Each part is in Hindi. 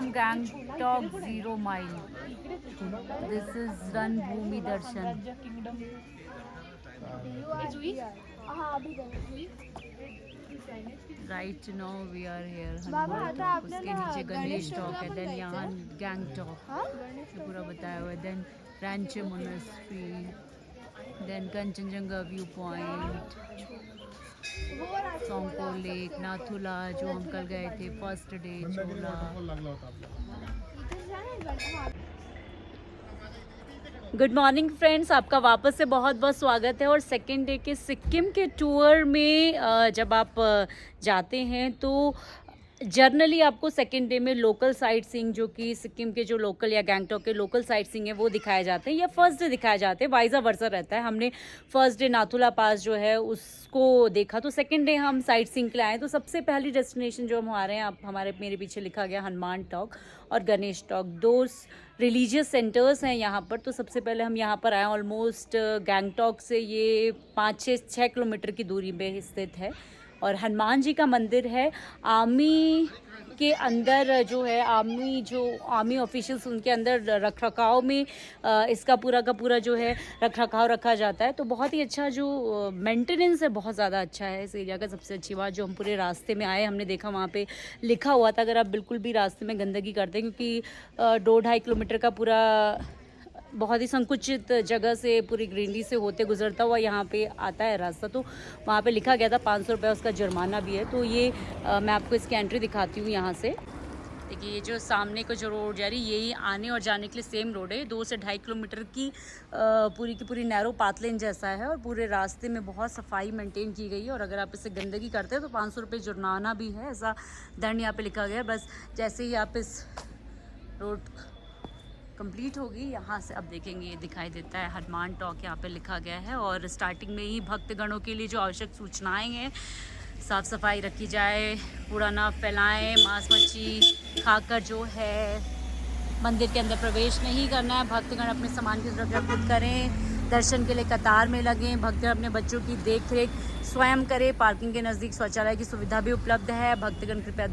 from Gangtok 0 Mile. This is Ranbhoomi Darshan. Right now we are here Hanuman talk, उसके नीचे गणेश टॉक है, देन यहाँ गैंगटॉक ये पूरा बताया हुआ है, then Rancho monastery, then Kanchenjunga view point, Tsomgo lake, Nathula जो हम कल गए थे first day, Chola. Good morning friends, आपका वापस से बहुत बहुत स्वागत है। और सेकेंड डे के सिक्किम के टूर में जब आप जाते हैं तो जर्नली आपको सेकेंड डे में लोकल साइट सीइंग, जो कि सिक्किम के जो लोकल या गैंगटॉक के लोकल साइट सीइंग है वो दिखाए जाते हैं, या फर्स्ट डे दिखाए जाते हैं, वाइजा वर्सा रहता है। हमने फर्स्ट डे नाथुला पास जो है उसको देखा, तो सेकेंड डे हम साइट सीइंग के लिए आए। तो सबसे पहली डेस्टिनेशन जो हम आ रहे हैं, आप मेरे पीछे लिखा गया हनुमान टॉक और गणेश टॉक, दो रिलीजियस सेंटर्स हैं यहाँ पर। तो सबसे पहले हम यहाँ पर आए, ऑलमोस्ट गैंगटॉक से ये 5-6 किलोमीटर की दूरी पे स्थित है और हनुमान जी का मंदिर है। आर्मी के अंदर जो है, आर्मी ऑफिशियल्स उनके अंदर रख रखाव में इसका पूरा का पूरा जो है रख रखाव रखा जाता है। तो बहुत ही अच्छा जो मेंटेनेंस है, बहुत ज़्यादा अच्छा है इस एरिया का। सबसे अच्छी बात, जो हम पूरे रास्ते में आए हमने देखा वहाँ पे लिखा हुआ था, अगर आप बिल्कुल भी रास्ते में गंदगी करते हैं, क्योंकि 2-2.5 किलोमीटर का पूरा बहुत ही संकुचित जगह से पूरी ग्रीनरी से होते गुजरता हुआ यहाँ पे आता है रास्ता, तो वहाँ पे लिखा गया था 500 रुपये उसका जुर्माना भी है। तो ये मैं आपको इसकी एंट्री दिखाती हूँ यहाँ से। देखिए, ये जो सामने को जो रोड जा रही है, यही आने और जाने के लिए सेम रोड है। 2 से 2.5 किलोमीटर की पूरी की पूरी नैरो पाथलेन जैसा है और पूरे रास्ते में बहुत सफाई मेंटेन की गई है। और अगर आप इससे गंदगी करते हैं तो 500 रुपये जुर्माना भी है, ऐसा दंड यहाँ पे लिखा गया है। बस जैसे ही आप इस रोड कंप्लीट होगी, यहाँ से अब देखेंगे ये दिखाई देता है हनुमान टॉक, यहाँ पे लिखा गया है। और स्टार्टिंग में ही भक्तगणों के लिए जो आवश्यक सूचनाएं हैं, साफ़ सफाई रखी जाए, कूड़ा ना फैलाएं, मांस मच्छी खाकर जो है मंदिर के अंदर प्रवेश नहीं करना है, भक्तगण अपने सामान की सुरक्षा खुद करें, दर्शन के लिए कतार में लगें, भक्तगण अपने बच्चों की देख रेख स्वयं करें, पार्किंग के नज़दीक शौचालय की सुविधा भी उपलब्ध है, भक्तगण कृपया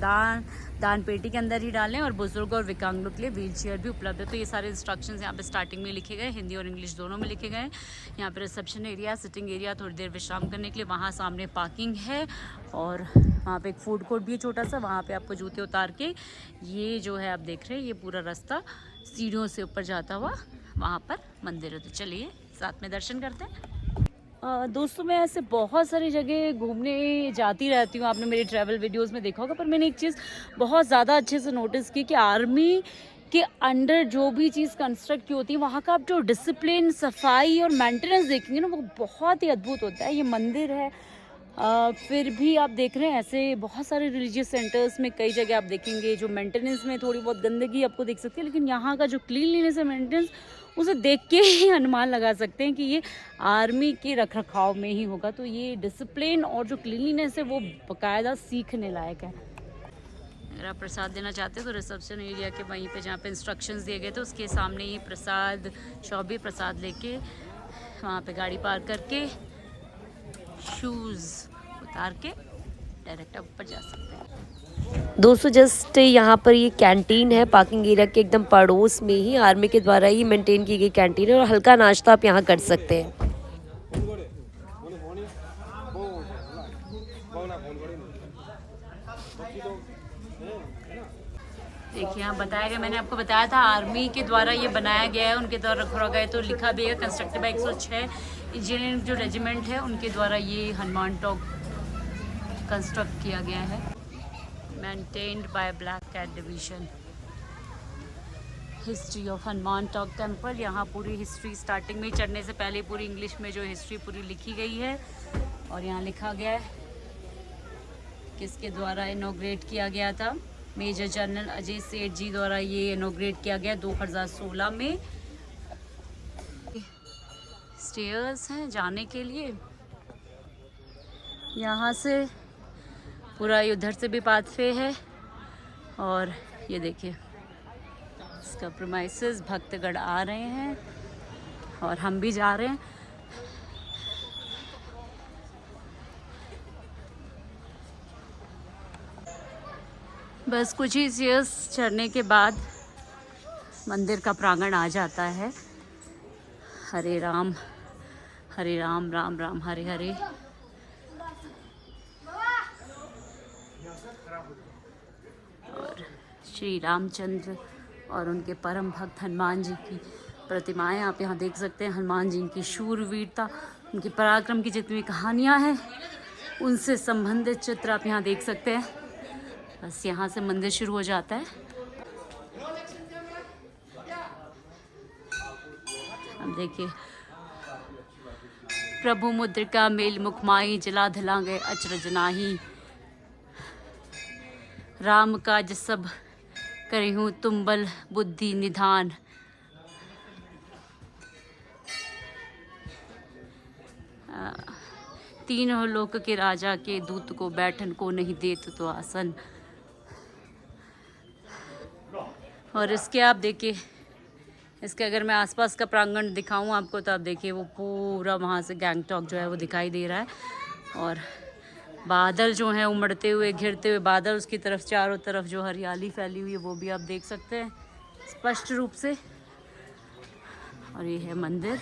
दान पेटी के अंदर ही डालें, और बुजुर्ग और विकलांगों के लिए व्हील चेयर भी उपलब्ध है। तो ये सारे इंस्ट्रक्शंस यहाँ पे स्टार्टिंग में लिखे गए, हिंदी और इंग्लिश दोनों में लिखे गए। यहाँ पे रिसेप्शन एरिया, सिटिंग एरिया, थोड़ी देर विश्राम करने के लिए, वहाँ सामने पार्किंग है, और वहाँ पे एक फूड कोर्ट भी है छोटा सा, वहाँ पे आपको जूते उतार के ये जो है आप देख रहे हैं, ये पूरा रास्ता सीढ़ियों से ऊपर जाता हुआ वहाँ पर मंदिर है। तो चलिए साथ में दर्शन करते हैं। दोस्तों, मैं ऐसे बहुत सारी जगह घूमने जाती रहती हूँ, आपने मेरे ट्रैवल वीडियोस में देखा होगा, पर मैंने एक चीज़ बहुत ज़्यादा अच्छे से नोटिस की कि आर्मी के अंडर जो भी चीज़ कंस्ट्रक्ट की होती है, वहाँ का आप जो डिसिप्लिन, सफाई और मेंटेनेंस देखेंगे ना, वो बहुत ही अद्भुत होता है। ये मंदिर है, फिर भी आप देख रहे हैं ऐसे बहुत सारे रिलीजियस सेंटर्स में कई जगह आप देखेंगे जो मेंटेनेंस में थोड़ी बहुत गंदगी आपको दिख सकती है, लेकिन यहाँ का जो क्लीनलीनेस है, मेंटेनेंस, उसे देख के ही अनुमान लगा सकते हैं कि ये आर्मी के रख रखाव में ही होगा। तो ये डिसिप्लिन और जो क्लीनलीनेस है वो बाकायदा सीखने लायक है। अगर आप प्रसाद देना चाहते हो तो रिसेप्शन एरिया के वहीं पे जहाँ पे इंस्ट्रक्शंस दिए गए थे उसके सामने ही प्रसाद शॉप भी, प्रसाद लेके वहाँ पे गाड़ी पार्क करके शूज़ उतार के डायरेक्ट आप ऊपर जा सकते हैं। दोस्तों, जस्ट यहाँ पर ये कैंटीन है, पार्किंग एरिया के एकदम पड़ोस में ही आर्मी के द्वारा ही मेंटेन की गई कैंटीन है, और हल्का नाश्ता आप यहाँ कर सकते हैं। देखिए, यहाँ बताया गया, मैंने आपको बताया था आर्मी के द्वारा ये बनाया गया है, उनके द्वारा रखा गया है। तो लिखा भी है कंस्ट्रक्टेड बाय 106 इंजीनियरिंग जो रेजिमेंट है उनके द्वारा ये हनुमान टॉक कंस्ट्रक्ट किया गया है, maintained by black cat division. History of Hanuman Tok temple, यहाँ पूरी हिस्ट्री स्टार्टिंग में चढ़ने से पहले पूरी इंग्लिश में जो हिस्ट्री पूरी लिखी गई है, और यहाँ लिखा गया है किसके द्वारा इनॉग्रेट किया गया था। मेजर जनरल अजय सेठ जी द्वारा ये इनॉग्रेट किया गया 2016 में। स्टेयर्स हैं जाने के लिए, यहाँ से पूरा उधर से भी पाथवे है, और ये देखिए इसका प्रीमाइसेस, भक्तगण आ रहे हैं और हम भी जा रहे हैं। बस कुछ ही स्टेयर्स चढ़ने के बाद मंदिर का प्रांगण आ जाता है। हरे राम राम राम हरे हरे। और श्री रामचंद्र और उनके परम भक्त हनुमान जी की प्रतिमाएं आप यहाँ देख सकते हैं। हनुमान जी की शूरवीरता, उनकी पराक्रम की जितनी कहानियाँ हैं उनसे संबंधित चित्र आप यहाँ देख सकते हैं। बस यहाँ से मंदिर शुरू हो जाता है। अब देखिए, प्रभु मुद्रिका मेल मुखमाई, जला धला गए अचरज नाही, राम काज सब करे हूँ तुम बल बुद्धि निधान। तीनों लोक के राजा के दूत को बैठन को नहीं देत तो आसन। और इसके आप देखिए, इसके अगर मैं आसपास का प्रांगण दिखाऊं आपको तो आप देखिए वो पूरा वहाँ से गैंगटॉक जो है वो दिखाई दे रहा है। और बादल जो हैं उमड़ते हुए घिरते हुए बादल, उसकी तरफ चारों तरफ जो हरियाली फैली हुई है वो भी आप देख सकते हैं स्पष्ट रूप से। और ये है मंदिर।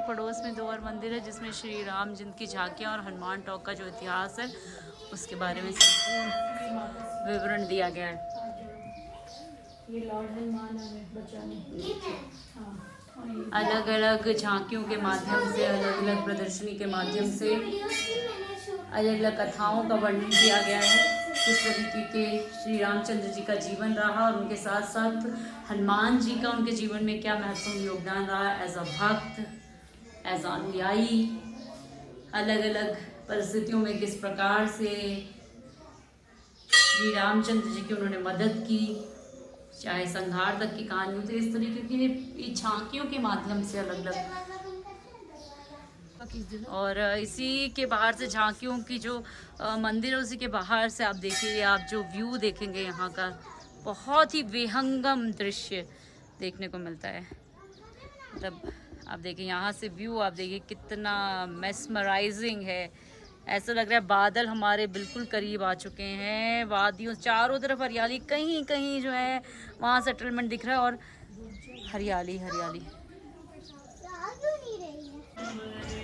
पड़ोस में दो और मंदिर है जिसमें श्री राम जिनकी झांकियाँ और हनुमान टॉक का जो इतिहास है उसके बारे में संपूर्ण विवरण दिया गया है। ये लॉर्ड हनुमान बचाने अलग अलग झांकियों के माध्यम से, अलग अलग प्रदर्शनी के माध्यम से अलग अलग कथाओं का वर्णन किया गया है। किस तरीके के श्री रामचंद्र जी का जीवन रहा और उनके साथ साथ हनुमान जी का उनके जीवन में क्या महत्वपूर्ण योगदान रहा एज अ भक्त, एज अनुयायी, अलग अलग परिस्थितियों में किस प्रकार से श्री रामचंद्र जी की उन्होंने मदद की, चाहे संहार तक की कहानी होती है। इस तरीके की झांकियों के माध्यम से अलग अलग, और इसी के बाहर से झांकियों की जो मंदिर है उसी के बाहर से आप देखिए, आप जो व्यू देखेंगे यहाँ का बहुत ही विहंगम दृश्य देखने को मिलता है। मतलब आप देखिए यहाँ से व्यू, आप देखिए कितना मेस्मराइजिंग है। ऐसा लग रहा है बादल हमारे बिल्कुल करीब आ चुके हैं, वादियों चारों तरफ हरियाली, कहीं कहीं जो है वहाँ सेटलमेंट दिख रहा है और हरियाली हरियाली।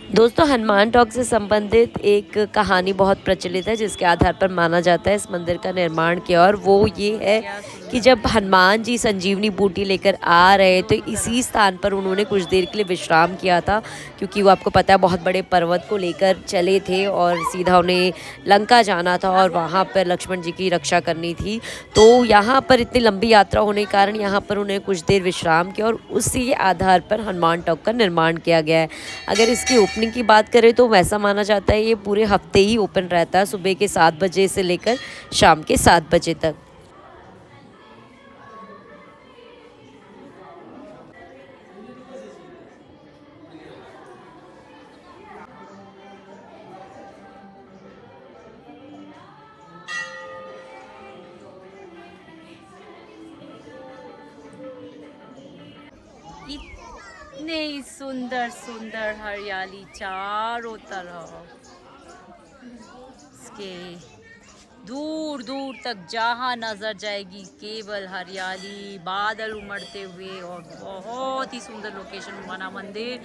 दोस्तों, हनुमान टॉक से संबंधित एक कहानी बहुत प्रचलित है जिसके आधार पर माना जाता है इस मंदिर का निर्माण किया, और वो ये है कि जब हनुमान जी संजीवनी बूटी लेकर आ रहे तो इसी स्थान पर उन्होंने कुछ देर के लिए विश्राम किया था, क्योंकि वो आपको पता है बहुत बड़े पर्वत को लेकर चले थे और सीधा उन्हें लंका जाना था और वहाँ पर लक्ष्मण जी की रक्षा करनी थी। तो यहाँ पर इतनी लंबी यात्रा होने के कारण यहाँ पर उन्हें कुछ देर विश्राम किया और उसी के आधार पर हनुमान टॉक का निर्माण किया गया है। अगर इसकी ओपनिंग की बात करें तो वैसा माना जाता है ये पूरे हफ्ते ही ओपन रहता है, सुबह के 7 बजे से लेकर शाम के 7 बजे तक। इतने सुंदर सुंदर हरियाली चारों तरफ, इसके दूर दूर तक जहाँ नजर जाएगी केवल हरियाली, बादल उमड़ते हुए और बहुत ही सुंदर लोकेशन उमाना मंदिर।